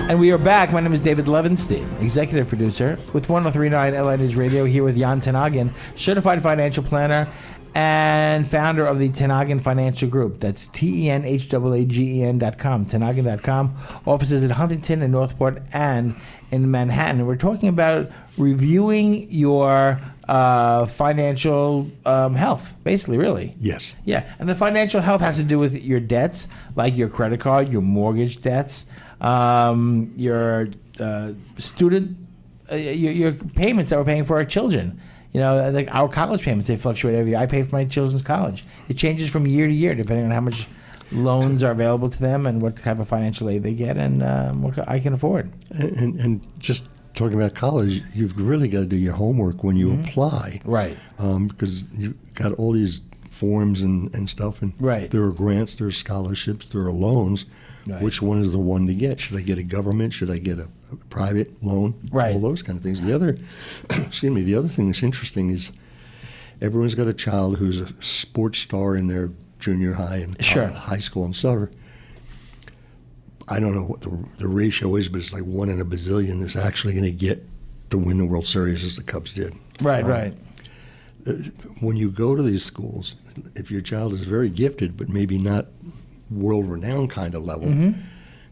And we are back. My name is David Levenstein, executive producer with 103.9 LA News Radio, here with Jan Haagen, certified financial planner and founder of the Haagen Financial Group. That's TENHAAGEN.com, Haagen.com. Offices in Huntington and Northport and in Manhattan. We're talking about reviewing your financial health, basically, really. Yes. Yeah, and the financial health has to do with your debts, like your credit card, your mortgage debts, your student, your payments that we're paying for our children. You know, like our college payments, they fluctuate every year. I pay for my children's college. It changes from year to year depending on how much loans are available to them and what type of financial aid they get and what I can afford. And just talking about college, you've really got to do your homework when you apply. Right. Because you've got all these forms and stuff. And right. There are grants, there are scholarships, there are loans. Right. Which one is the one to get? Should I get a government? Should I get a private loan? Right. All those kind of things. The other, the other thing that's interesting is everyone's got a child who's a sports star in their junior high and high school and summer. I don't know what the ratio is, but it's like 1 in a bazillion is actually going to get to win the World Series as the Cubs did. Right, right. When you go to these schools, if your child is very gifted, but maybe not world-renowned kind of level,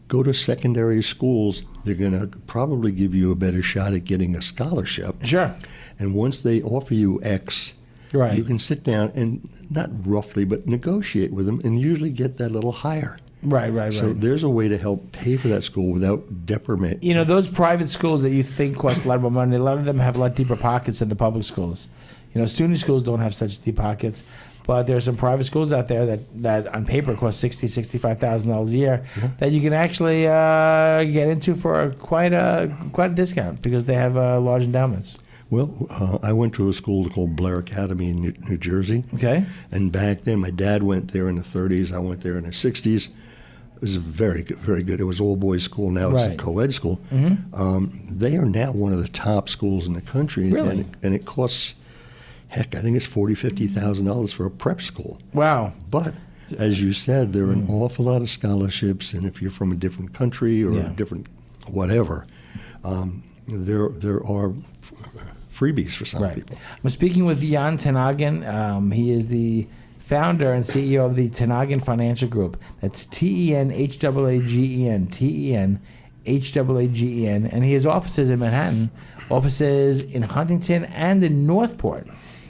go to secondary schools. They're going to probably give you a better shot at getting a scholarship. Sure. And once they offer you X, right. you can sit down and not roughly, but negotiate with them and usually get that little higher. Right. So there's a way to help pay for that school without detriment. You know, those private schools that you think cost a lot more money, a lot of them have a lot deeper pockets than the public schools. You know, student schools don't have such deep pockets. But there are some private schools out there that on paper cost $65,000 a year that you can actually get into for quite a discount because they have large endowments. Well, I went to a school called Blair Academy in New Jersey. Okay. And back then, my dad went there in the 30s. I went there in the 60s. It was very good, very good. It was all boys school. Now it's a co-ed school. They are now one of the top schools in the country. Really? And it costs, heck, I think it's $40,000-$50,000 for a prep school. Wow. But as you said, there are an awful lot of scholarships, and if you're from a different country or a different whatever, there are freebies for some people. I'm speaking with Jan Haagen. He is the founder and CEO of the Haagen Financial Group. That's TENHAAGEN, TENHAAGEN, and he has offices in Manhattan, offices in Huntington, and in Northport.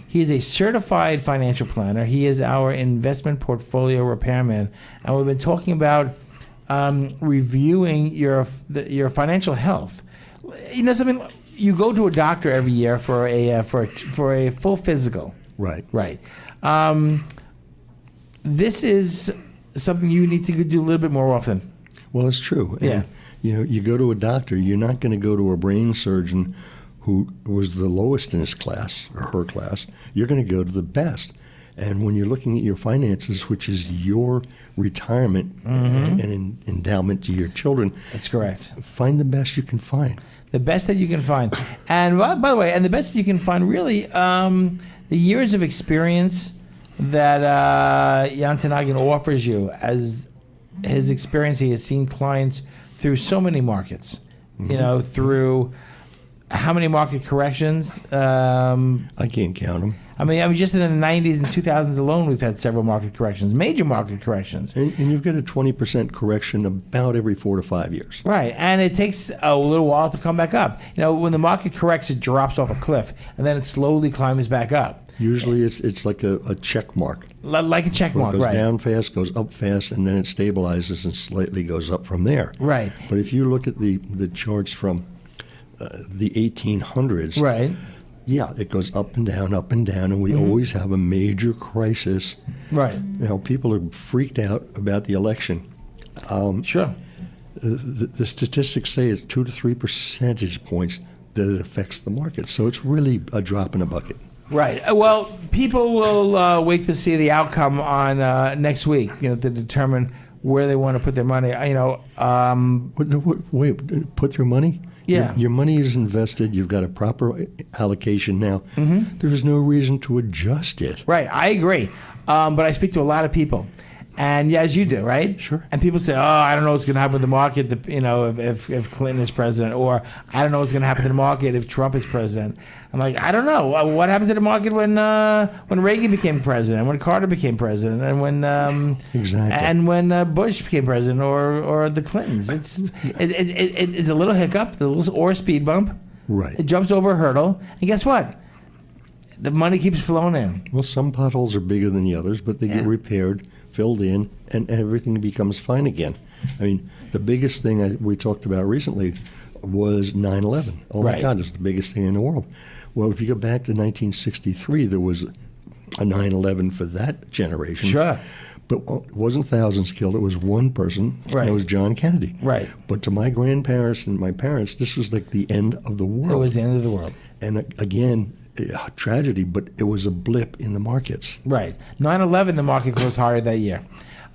He is a certified financial planner. He is our investment portfolio repairman, and we've been talking about reviewing your financial health. You know something? You go to a doctor every year for a full physical. Right. Right. This is something you need to do a little bit more often. Well, it's true. Yeah. And, you go to a doctor. You're not going to go to a brain surgeon who was the lowest in his class or her class. You're going to go to the best. And when you're looking at your finances, which is your retirement and endowment to your children, that's correct. Find the best you can find. The best that you can find. And by the way, and the best that you can find, really, the years of experience that Jan Haagen offers you. As his experience, he has seen clients through so many markets, you know, through how many market corrections? I can't count them. I mean, just in the 90s and 2000s alone, we've had several market corrections, major market corrections. And you get a 20% correction about every 4 to 5 years. Right, and it takes a little while to come back up. You know, when the market corrects, it drops off a cliff, and then it slowly climbs back up. Usually it's like a check mark. Like a check mark, right. It goes right. down fast, goes up fast, and then it stabilizes and slightly goes up from there. Right. But if you look at the charts from the 1800s, right. Yeah, it goes up and down, and we always have a major crisis. Right. You know, people are freaked out about the election. Sure. The statistics say it's 2 to 3 percentage points that it affects the market. So it's really a drop in a bucket. Right. Well, people will wait to see the outcome on next week, you know, to determine where they want to put their money. You know, wait, put your money? Yeah. Your money is invested. You've got a proper allocation now. There's no reason to adjust it. Right. I agree. But I speak to a lot of people, And yeah, as you do, right? Sure. And people say, "Oh, I don't know what's going to happen with the market, if Clinton is president," or "I don't know what's going to happen to the market if Trump is president." I'm like, I don't know. What happened to the market when Reagan became president, when Carter became president, and when exactly, and when Bush became president, or the Clintons? It's a little hiccup, a little or speed bump. Right. It jumps over a hurdle, and guess what? The money keeps flowing in. Well, some potholes are bigger than the others, but they get repaired, filled in, and everything becomes fine again. I mean, the biggest thing we talked about recently was 9/11. Oh, my God, it's the biggest thing in the world. Well, if you go back to 1963, there was a 9/11 for that generation. Sure. But it wasn't thousands killed. It was one person, right. And it was John Kennedy. Right. But to my grandparents and my parents, this was like the end of the world. It was the end of the world. And again, tragedy, but it was a blip in the markets. Right. 9/11, the market closed higher that year.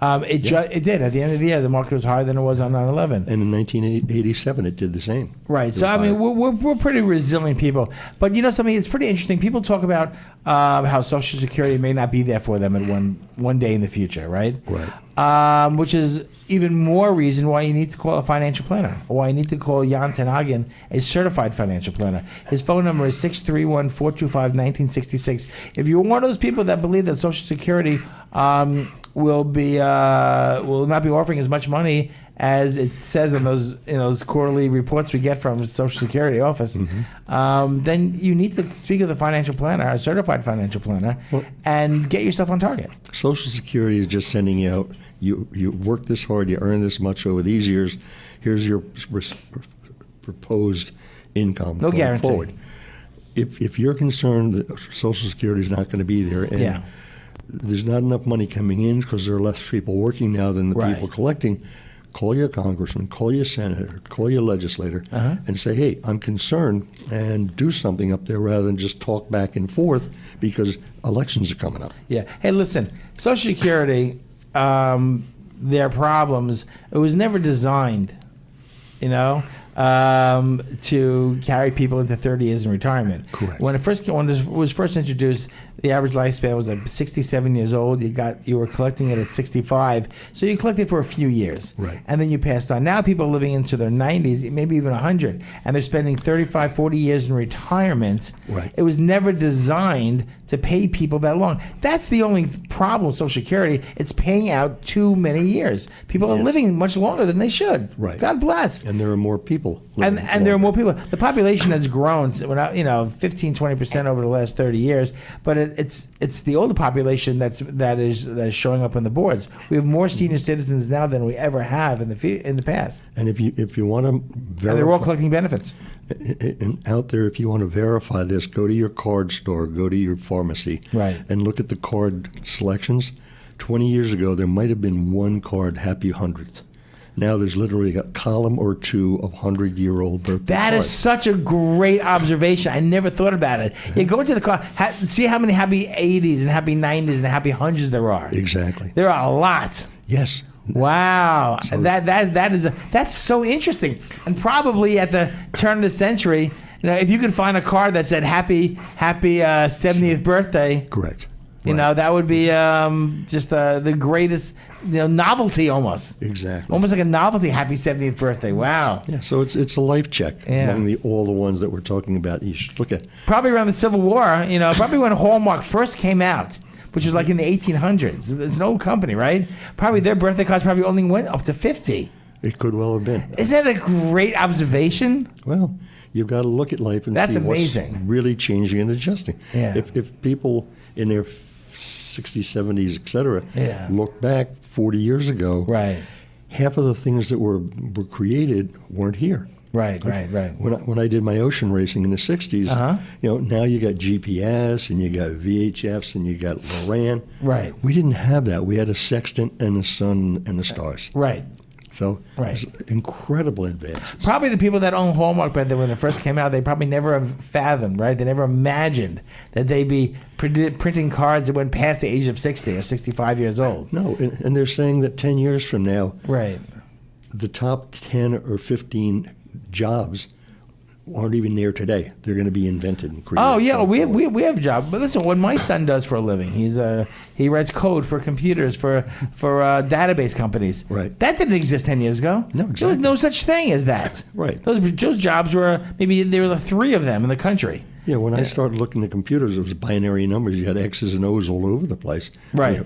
It did. At the end of the year, the market was higher than it was on 9/11. And in 1987, it did the same. Right. So, I mean, we're pretty resilient people. But you know something? It's pretty interesting. People talk about how Social Security may not be there for them at one day in the future, right? Right. Which is even more reason why you need to call a financial planner, or why you need to call Jan ten Haagen, a certified financial planner. His phone number is 631-425-1966. If you're one of those people that believe that Social Security will not be offering as much money as it says in those quarterly reports we get from the Social Security office, then you need to speak with a financial planner, a certified financial planner, and get yourself on target. Social Security is just sending you out, you work this hard, you earn this much over these years, here's your proposed income no going guarantee. Forward. If you're concerned that Social Security is not going to be there, and there's not enough money coming in because there are less people working now than the people collecting, call your congressman, call your senator, call your legislator, and say, hey, I'm concerned, and do something up there rather than just talk back and forth because elections are coming up. Yeah. Hey, listen, Social Security, their problems, it was never designed, to carry people into 30 years in retirement. Correct. When it was first introduced, the average lifespan was like 67 years old. You were collecting it at 65, so you collected for a few years, right? And then you passed on. Now people are living into their 90s, maybe even 100, and they're spending 35, 40 years in retirement. Right. It was never designed to pay people that long. That's the only problem with Social Security. It's paying out too many years. People are living much longer than they should. Right. God bless. And there are more people. And there are more people. The population has grown, 15-20% over the last 30 years. But it's the older population that is showing up on the boards. We have more senior citizens now than we ever have in the past. And if you want to verify, and they're all collecting benefits. And out there, if you want to verify this, go to your card store, go to your pharmacy, right, and look at the card selections. 20 years ago, there might have been one card, Happy 100th. Now there's literally a column or two of 100-year-old birthday That cards. is such a great observation. I never thought about it. You go into the car, see how many happy 80s and happy 90s and happy 100s there are. Exactly. There are a lot. Yes. Wow, so that's so interesting. And probably at the turn of the century, if you could find a card that said happy 70th birthday, correct. That would be just the greatest novelty almost. Exactly. Almost like a novelty. Happy 70th birthday. Wow. Yeah. So it's a life check among all the ones that we're talking about. You should look at. Probably around the Civil War. Probably when Hallmark first came out, which was like in the 1800s. It's an old company, right? Probably their birthday cards probably only went up to 50. It could well have been. Is that a great observation? Well, you've got to look at life and That's see amazing. What's really changing and adjusting. Yeah. If people in their 60s, 70s, et cetera, look back 40 years ago, right, half of the things that were created weren't here. Right. When I did my ocean racing in the 60s, now you got GPS and you got VHFs and you got Loran. Right. We didn't have that. We had a sextant and the sun and the stars. Right. So it's incredible advances. Probably the people that own Hallmark back then when it first came out, they probably never have fathomed, right? They never imagined that they'd be printing cards that went past the age of 60 or 65 years old. No, and they're saying that 10 years from now, right, the top 10 or 15 jobs aren't even there today. They're going to be invented and created. Oh yeah, we have a job. But listen, what my son does for a living, he writes code for computers for database companies. Right. That didn't exist 10 years ago. No, There was exactly. no such thing as that. Right. Those jobs were maybe there were the 3 of them in the country. Yeah, when I started looking at computers, it was binary numbers. You had X's and O's all over the place. Right.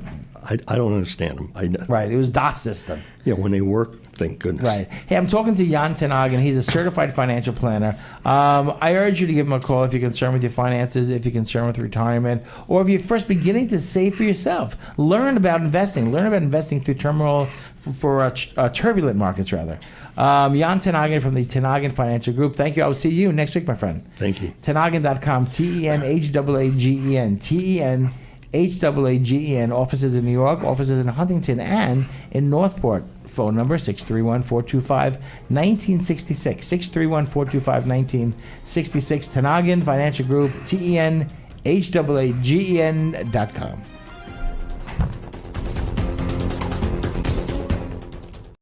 I don't understand them. Right. It was DOS system. Yeah, when they work, thank goodness. Right. Hey, I'm talking to Jan ten Haagen. He's a certified financial planner. I urge you to give him a call if you're concerned with your finances, if you're concerned with retirement, or if you're first beginning to save for yourself. Learn about investing. Learn about investing through turbulent markets, rather. Jan ten Haagen from the Ten Haagen Financial Group. Thank you. I will see you next week, my friend. Thank you. tenhagen.com. TenHaagen. HAAGEN. Offices in New York, offices in Huntington, and in Northport. Phone number 631-425-1966. 631-425-1966. Ten Haagen Financial Group, TenHaagen.com.